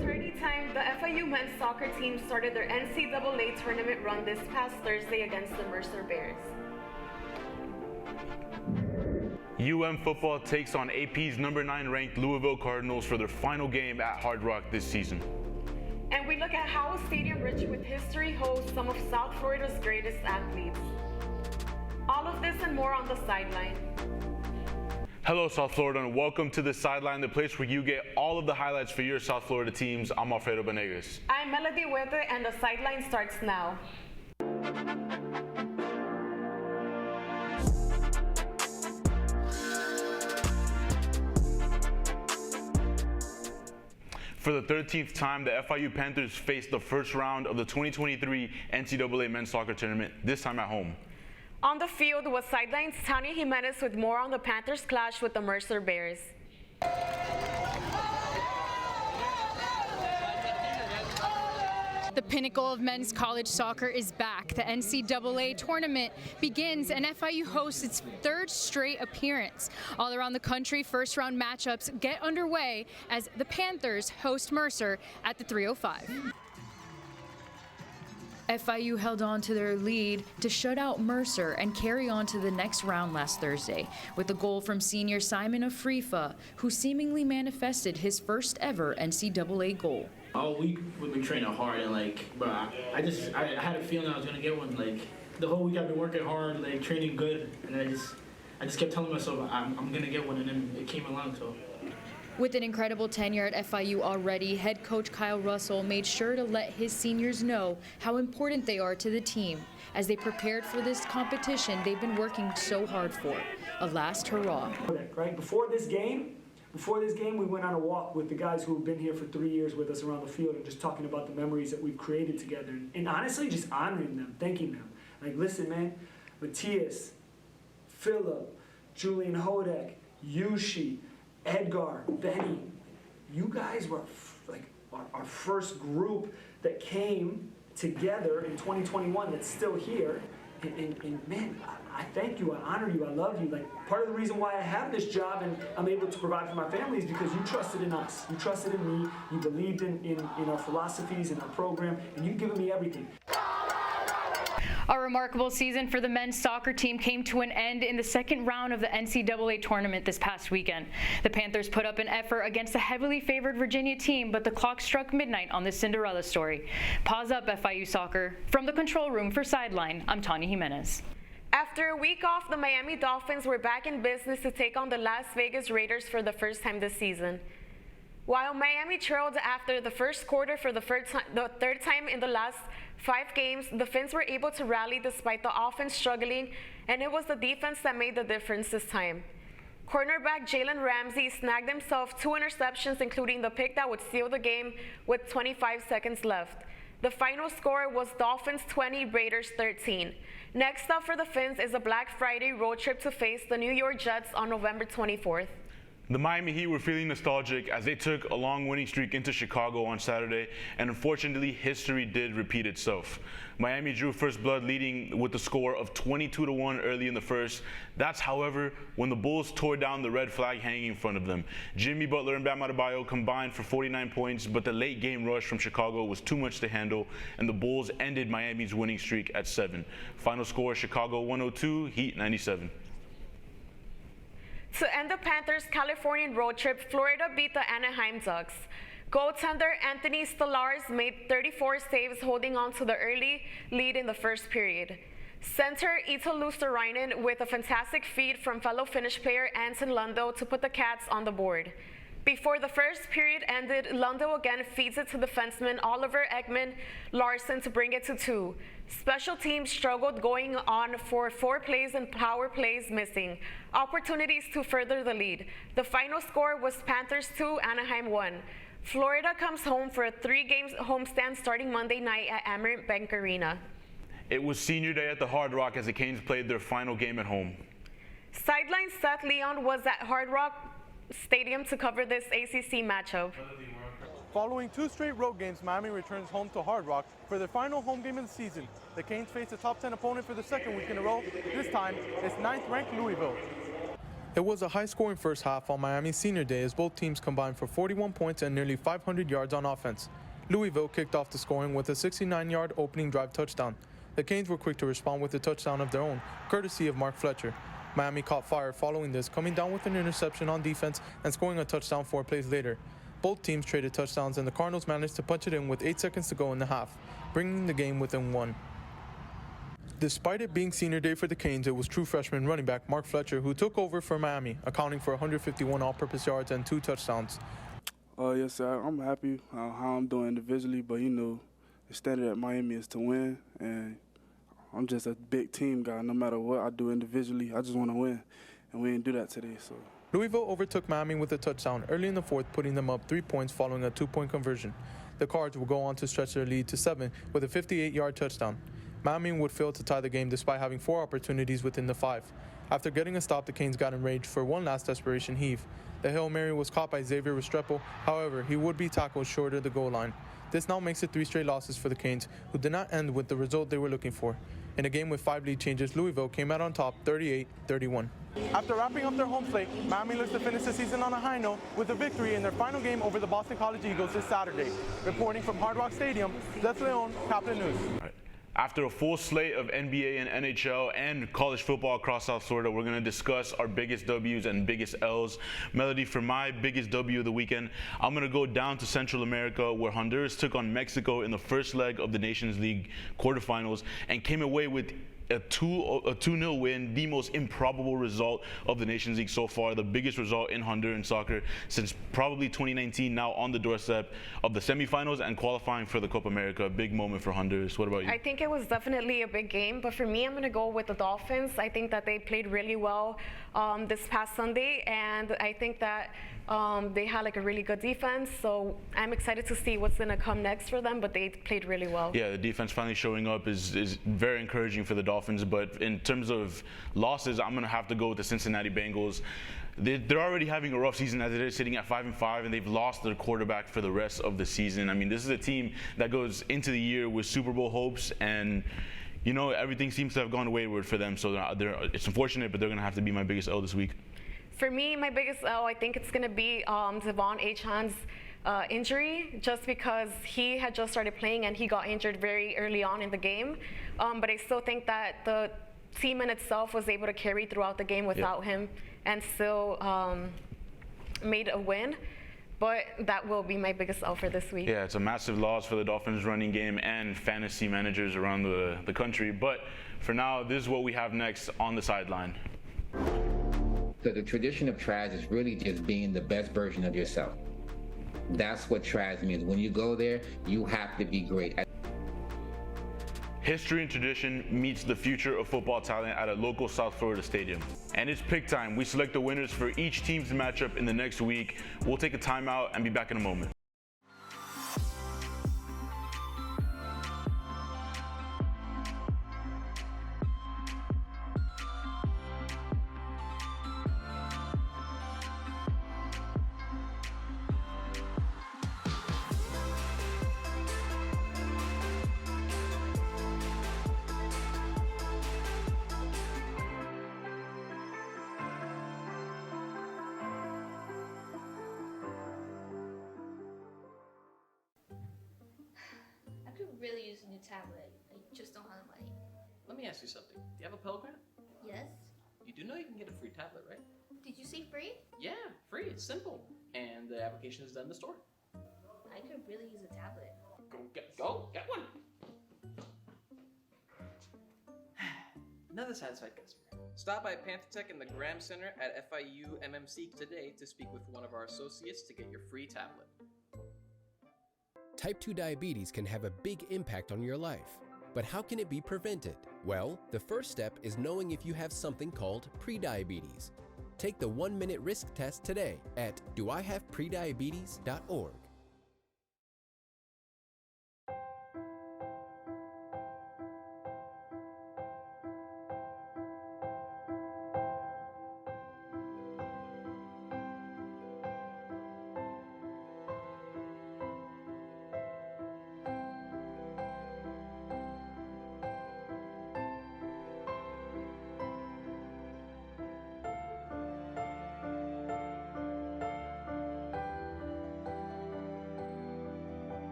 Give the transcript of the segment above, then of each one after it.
Tourney time, the FIU men's soccer team started their NCAA tournament run this past Thursday against the Mercer Bears. football takes on AP's number 9 ranked Louisville Cardinals for their final game at Hard Rock this season. And we look at how a stadium rich with history hosts some of South Florida's greatest athletes. All of this and more on the sideline. Hello, South Florida, and welcome to the Sideline, the place where you get all of the highlights for your South Florida teams. I'm Alfredo Benegas. I'm Melody Huete, and the sideline starts now. For the 13th time, the FIU Panthers faced the first round of the 2023 NCAA men's soccer tournament, this time at home. On the field was Sideline's Tanya Jimenez with more on the Panthers' clash with the Mercer Bears. The pinnacle of men's college soccer is back. The NCAA tournament begins and FIU hosts its third straight appearance. All around the country, first-round matchups get underway as the Panthers host Mercer at the 305. FIU held on to their lead to shut out Mercer and carry on to the next round last Thursday with a goal from senior Simon Afrifa, who seemingly manifested his first ever NCAA goal. All week we've been training hard and I had a feeling I was gonna get one. Like the whole week I've been working hard, like training good, and I just kept telling myself I'm gonna get one, and then it came along. So. With an incredible tenure at FIU already, head coach Kyle Russell made sure to let his seniors know how important they are to the team. As they prepared for this competition they've been working so hard for, a last hurrah. Right before this game, we went on a walk with the guys who have been here for 3 years with us around the field and just talking about the memories that we've created together. And honestly, just honoring them, thanking them. Like, listen, man, Matthias, Philip, Julian Hodek, Yushi, Edgar, Benny, you guys were like our first group that came together in 2021 that's still here. And man, I thank you, I honor you, I love you. Like, part of the reason why I have this job and I'm able to provide for my family is because you trusted in us. You trusted in me, you believed in our philosophies, in our program, and you've given me everything. A remarkable season for the men's soccer team came to an end in the second round of the NCAA tournament this past weekend. The Panthers put up an effort against the heavily favored Virginia team, but the clock struck midnight on this Cinderella story. Pause up, FIU soccer. From the control room for Sideline, I'm Tanya Jimenez. After a week off, the Miami Dolphins were back in business to take on the Las Vegas Raiders for the first time this season. While Miami trailed after the first quarter for the third time in the last 5 games, the Fins were able to rally despite the offense struggling, and it was the defense that made the difference this time. Cornerback Jalen Ramsey snagged himself 2 interceptions, including the pick that would seal the game with 25 seconds left. The final score was Dolphins 20, Raiders 13. Next up for the Fins is a Black Friday road trip to face the New York Jets on November 24th. The Miami Heat were feeling nostalgic as they took a long winning streak into Chicago on Saturday, and unfortunately, history did repeat itself. Miami drew first blood, leading with the score of 22-1 early in the first. That's, however, when the Bulls tore down the red flag hanging in front of them. Jimmy Butler and Bam Adebayo combined for 49 points, but the late game rush from Chicago was too much to handle, and the Bulls ended Miami's winning streak at 7. Final score, Chicago 102, Heat 97. To end the Panthers' Californian road trip, Florida beat the Anaheim Ducks. Goaltender Anthony Stolarz made 34 saves, holding on to the early lead in the first period. Center Ito Luosterainen with a fantastic feed from fellow Finnish player Anton Lundo to put the Cats on the board. Before the first period ended, Lundo again feeds it to defenseman Oliver Ekman Larson to bring it to 2. Special teams struggled, going on for 4 plays and power plays missing opportunities to further the lead. The final score was Panthers 2, Anaheim 1. Florida comes home for a 3-game homestand starting Monday night at Amerant Bank Arena. It was senior day at the Hard Rock as the Canes played their final game at home. Sideline Seth Leon was at Hard Rock Stadium to cover this ACC matchup. Following 2 straight road games, Miami returns home to Hard Rock for their final home game of the season. The Canes face a top 10 opponent for the second week in a row. This time, it's 9th-ranked Louisville. It was a high-scoring first half on Miami's senior day as both teams combined for 41 points and nearly 500 yards on offense. Louisville kicked off the scoring with a 69-yard opening drive touchdown. The Canes were quick to respond with a touchdown of their own, courtesy of Mark Fletcher. Miami caught fire following this, coming down with an interception on defense and scoring a touchdown 4 plays later. Both teams traded touchdowns and the Cardinals managed to punch it in with 8 seconds to go in the half, bringing the game within 1. Despite it being senior day for the Canes, it was true freshman running back Mark Fletcher who took over for Miami, accounting for 151 all-purpose yards and 2 touchdowns. Yes, sir. I'm happy how I'm doing individually, but the standard at Miami is to win, and I'm just a big team guy. No matter what I do individually, I just want to win, and we didn't do that today. So Louisville overtook Miami with a touchdown early in the fourth, putting them up 3 points following a 2-point conversion. The Cards will go on to stretch their lead to 7 with a 58-yard touchdown. Miami would fail to tie the game despite having 4 opportunities within the 5. After getting a stop, the Canes got enraged for one last desperation heave. The Hail Mary was caught by Xavier Restrepo, however, he would be tackled short of the goal line. This now makes it 3 straight losses for the Canes, who did not end with the result they were looking for. In a game with 5 lead changes, Louisville came out on top 38-31. After wrapping up their home slate, Miami looks to finish the season on a high note with a victory in their final game over the Boston College Eagles this Saturday. Reporting from Hard Rock Stadium, Zeth Leon, Caplin News. After a full slate of NBA and NHL and college football across South Florida, we're going to discuss our biggest W's and biggest L's. Melody, for my biggest W of the weekend, I'm going to go down to Central America, where Honduras took on Mexico in the first leg of the Nations League quarterfinals and came away with a 2-0 win, the most improbable result of the Nations League so far, the biggest result in Honduran soccer since probably 2019, now on the doorstep of the semifinals and qualifying for the Copa America. A big moment for Honduras. What about you? I think it was definitely a big game, but for me, I'm going to go with the Dolphins. I think that they played really well this past Sunday, and I think that they had like a really good defense, so I'm excited to see what's going to come next for them, but they played really well. Yeah, the defense finally showing up is very encouraging for the Dolphins, but in terms of losses, I'm going to have to go with the Cincinnati Bengals. They're already having a rough season as it is, sitting at 5-5, and they've lost their quarterback for the rest of the season. I mean, this is a team that goes into the year with Super Bowl hopes, and everything seems to have gone wayward for them, so it's unfortunate, but they're going to have to be my biggest L this week. For me, my biggest L, I think it's going to be Devon Achan's injury, just because he had just started playing and he got injured very early on in the game. But I still think that the team in itself was able to carry throughout the game without him and still made a win. But that will be my biggest L for this week. Yeah, it's a massive loss for the Dolphins running game and fantasy managers around the country. But for now, this is what we have next on the sideline. So the tradition of Traz is really just being the best version of yourself. That's what Traz means. When you go there, you have to be great. History and tradition meets the future of football talent at a local South Florida stadium. And it's pick time. We select the winners for each team's matchup in the next week. We'll take a timeout and be back in a moment. Really use a new tablet. I just don't have the money. Let me ask you something. Do you have a Pell Grant? Yes? You do know you can get a free tablet, right? Did you say free? Yeah, free. It's simple. And the application is done in the store. I could really use a tablet. Get one. Another satisfied customer. Stop by PantherTech in the Graham Center at FIU MMC today to speak with one of our associates to get your free tablet. Type 2 diabetes can have a big impact on your life. But how can it be prevented? Well, the first step is knowing if you have something called prediabetes. Take the 1-minute risk test today at doihaveprediabetes.org.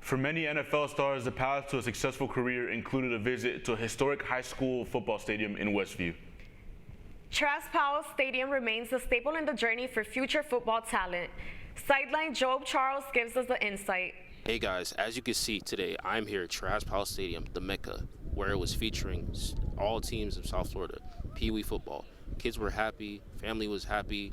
For many NFL stars, the path to a successful career included a visit to a historic high school football stadium in Westview. Traz Powell Stadium remains a staple in the journey for future football talent. Sideline Job Charles gives us the insight. Hey guys, as you can see today, I'm here at Traz Powell Stadium, the Mecca, where it was featuring all teams of South Florida, Pee Wee football. Kids were happy, family was happy.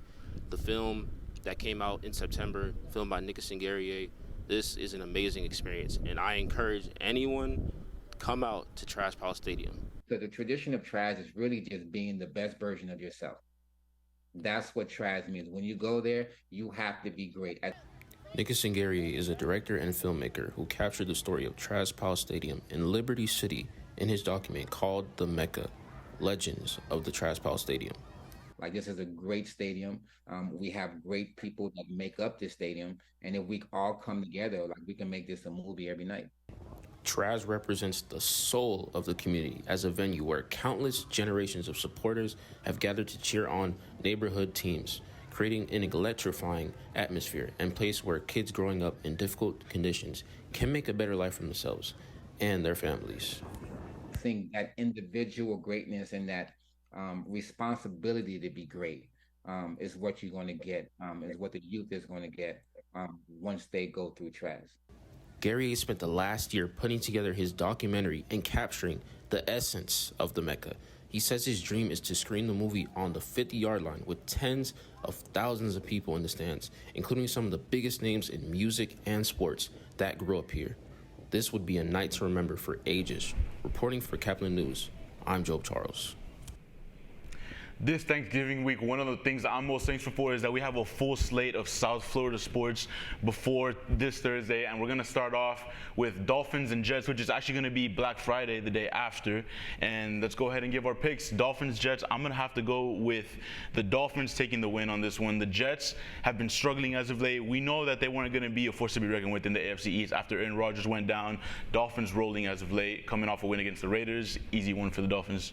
The film that came out in September, filmed by Nick Singerier, this is an amazing experience, and I encourage anyone to come out to Traz Powell Stadium. So the tradition of Traz is really just being the best version of yourself. That's what Traz means. When you go there, you have to be great. Nick Singerier is a director and filmmaker who captured the story of Traz Powell Stadium in Liberty City in his document called The Mecca, Legends of the Traz Powell Stadium. Like, this is a great stadium. We have great people that make up this stadium. And if we all come together, like, we can make this a movie every night. Traz represents the soul of the community as a venue where countless generations of supporters have gathered to cheer on neighborhood teams, creating an electrifying atmosphere and place where kids growing up in difficult conditions can make a better life for themselves and their families. I think that individual greatness and that responsibility to be great is what you're going to get, is what the youth is going to get once they go through Traz. Gary spent the last year putting together his documentary and capturing the essence of the Mecca. He says his dream is to screen the movie on the 50-yard line with tens of thousands of people in the stands, including some of the biggest names in music and sports that grew up here. This would be a night to remember for ages. Reporting for Caplin News, I'm Job Charles. This Thanksgiving week, one of the things I'm most thankful for is that we have a full slate of South Florida sports before this Thursday, and we're going to start off with Dolphins and Jets, which is actually going to be Black Friday the day after. And let's go ahead and give our picks. Dolphins, Jets, I'm going to have to go with the Dolphins taking the win on this one. The Jets have been struggling as of late. We know that they weren't going to be a force to be reckoned with in the AFC East after Aaron Rodgers went down. Dolphins rolling as of late, coming off a win against the Raiders. Easy one for the Dolphins.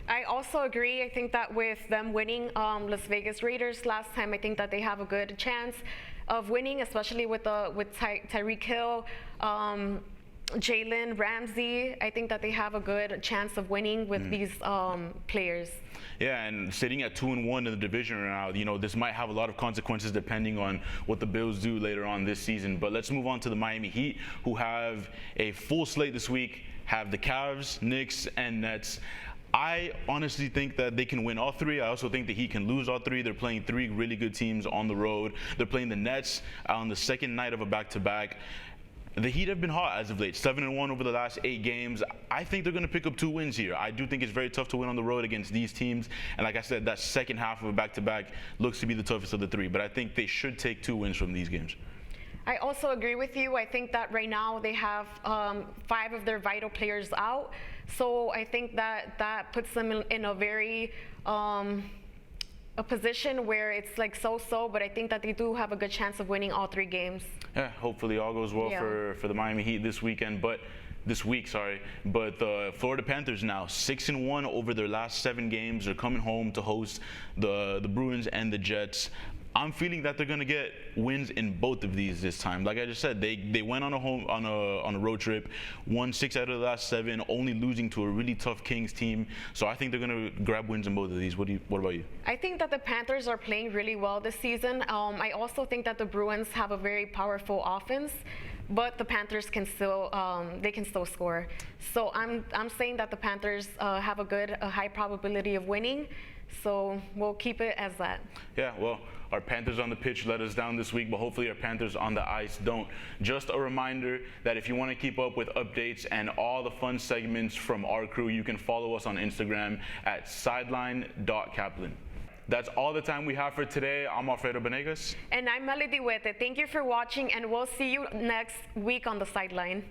I also agree. I think that with them winning Las Vegas Raiders last time, I think that they have a good chance of winning, especially with Tyreek Hill, Jalen Ramsey. I think that they have a good chance of winning with these players. Yeah, and sitting at 2-1 in the division right now, you know, this might have a lot of consequences depending on what the Bills do later on this season. But let's move on to the Miami Heat, who have a full slate this week, have the Cavs, Knicks, and Nets. I honestly think that they can win all three. I also think that he can lose all three. They're playing three really good teams on the road. They're playing the Nets on the second night of a back-to-back. The Heat have been hot as of late, 7-1 over the last 8 games. I think they're going to pick up 2 wins here. I do think it's very tough to win on the road against these teams. And like I said, that second half of a back-to-back looks to be the toughest of the 3. But I think they should take 2 wins from these games. I also agree with you. I think that right now they have 5 of their vital players out. So I think that puts them in a very a position where it's like so-so, but I think that they do have a good chance of winning all 3 games. Yeah, hopefully all goes well for the Miami Heat this week. But the Florida Panthers now 6-1 over their last 7 games. They're coming home to host the Bruins and the Jets. I'm feeling that they're gonna get wins in both of these this time. Like I just said, they went on a road trip, won 6 out of the last 7, only losing to a really tough Kings team. So I think they're gonna grab wins in both of these. What about you? I think that the Panthers are playing really well this season. I also think that the Bruins have a very powerful offense, but the Panthers can still score. So I'm saying that the Panthers have a high probability of winning. So we'll keep it as that. Yeah, well, our Panthers on the pitch let us down this week, but hopefully our Panthers on the ice don't. Just a reminder that if you want to keep up with updates and all the fun segments from our crew, you can follow us on Instagram at sideline.caplin. That's all the time we have for today. I'm Alfredo Benegas. And I'm Melody Huete. Thank you for watching, and we'll see you next week on the Sideline.